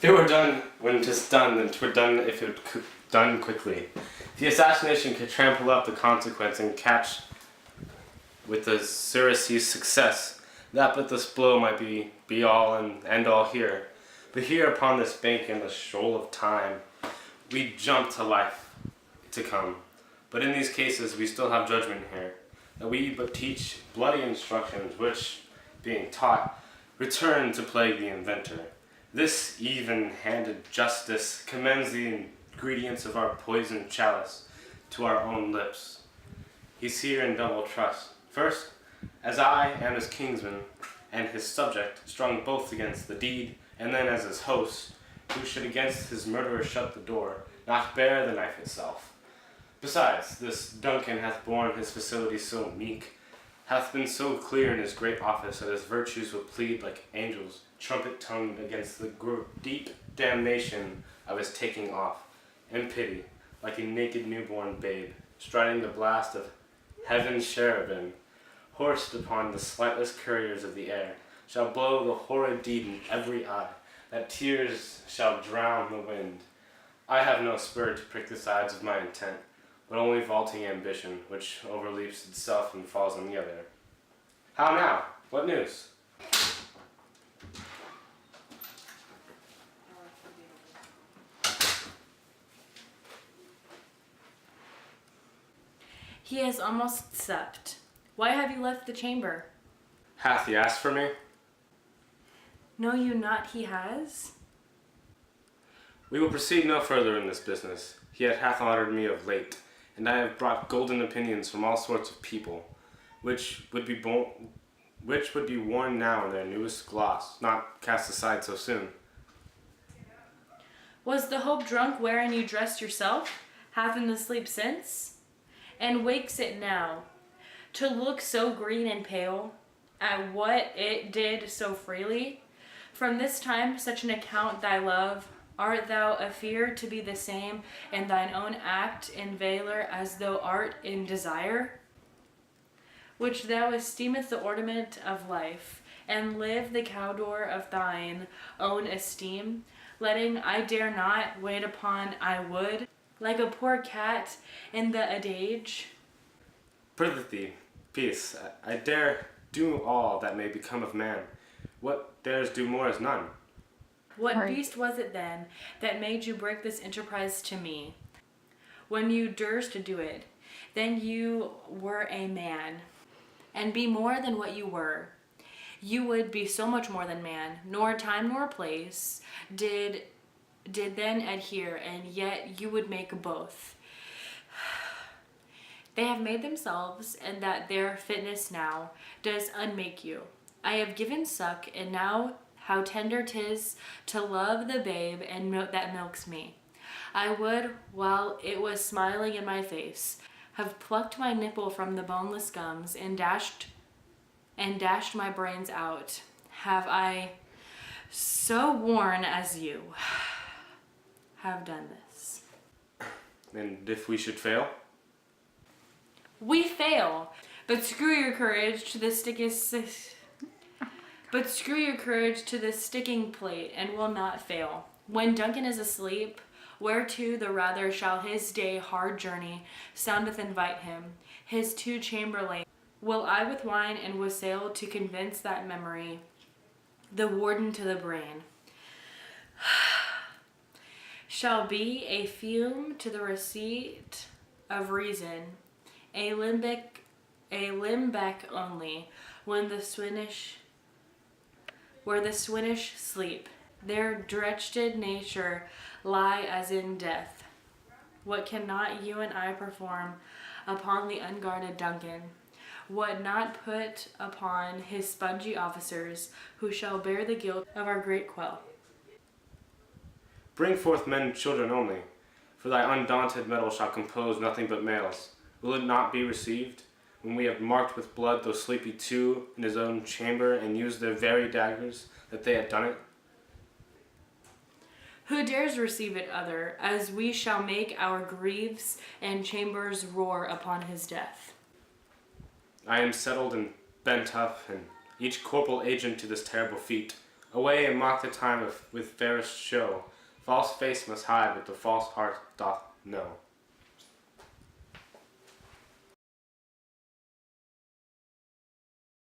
If it were done when 'tis done, then 'twere done if it done quickly. The assassination could trample up the consequence and catch with the Circe's success. That but this blow might be all and end all here. But here upon this bank in the shoal of time, we jump to life to come. But in these cases we still have judgment here, that we but teach bloody instructions which, being taught, return to plague the inventor. This even-handed justice commends the ingredients of our poisoned chalice to our own lips. He's here in double trust. First, as I am his kinsman and his subject, strung both against the deed, and then as his host, who should against his murderer shut the door, not bear the knife itself. Besides, this Duncan hath borne his facility so meek, hath been so clear in his great office that his virtues will plead like angels, trumpet-tongued against the deep damnation of his taking off, in pity, like a naked newborn babe, striding the blast of heaven's cherubim, horsed upon the slightless couriers of the air, shall blow the horrid deed in every eye, that tears shall drown the wind. I have no spur to prick the sides of my intent, but only vaulting ambition, which overleaps itself and falls on the other. How now? What news? He has almost supped. Why have you left the chamber? Hath he asked for me? Know you not he has? We will proceed no further in this business. He hath honored me of late, and I have brought golden opinions from all sorts of people, which would be worn now in their newest gloss, not cast aside so soon. Was the hope drunk wherein you dressed yourself, hath in the sleep since? And wakes it now, to look so green and pale, at what it did so freely? From this time such an account thy love, art thou afeard to be the same in thine own act in valour as thou art in desire? Which thou esteemeth the ornament of life, and live the cawdor of thine own esteem, letting I dare not wait upon I would, like a poor cat in the adage. Prithee, peace. I dare do all that may become of man. What dares do more is none. What beast was it then that made you break this enterprise to me? When you durst do it, then you were a man, and be more than what you were. You would be so much more than man, nor time nor place did then adhere, and yet you would make both. They have made themselves, and that their fitness now does unmake you. I have given suck, and now how tender 'tis to love the babe and that milks me. I would, while it was smiling in my face, have plucked my nipple from the boneless gums and dashed my brains out. Have I so worn as you have done this? And if we should fail? We fail, but screw your courage to the sticking plate, and will not fail. When Duncan is asleep, whereto the rather shall his day hard journey soundeth invite him, his two chamberlain will I with wine and wassail to convince that memory, the warden to the brain, shall be a fume to the receipt of reason, a limbeck only, where the swinish sleep, their dretched nature lie as in death. What cannot you and I perform upon the unguarded Duncan? What not put upon his spongy officers, who shall bear the guilt of our great quell? Bring forth men and children only, for thy undaunted metal shall compose nothing but males. Will it not be received, when we have marked with blood those sleepy two in his own chamber, and used their very daggers that they had done it? Who dares receive it other, as we shall make our griefs and chambers roar upon his death? I am settled and bent up, and each corporal agent to this terrible feat. Away and mock the time with fairest show. False face must hide what the false heart doth know.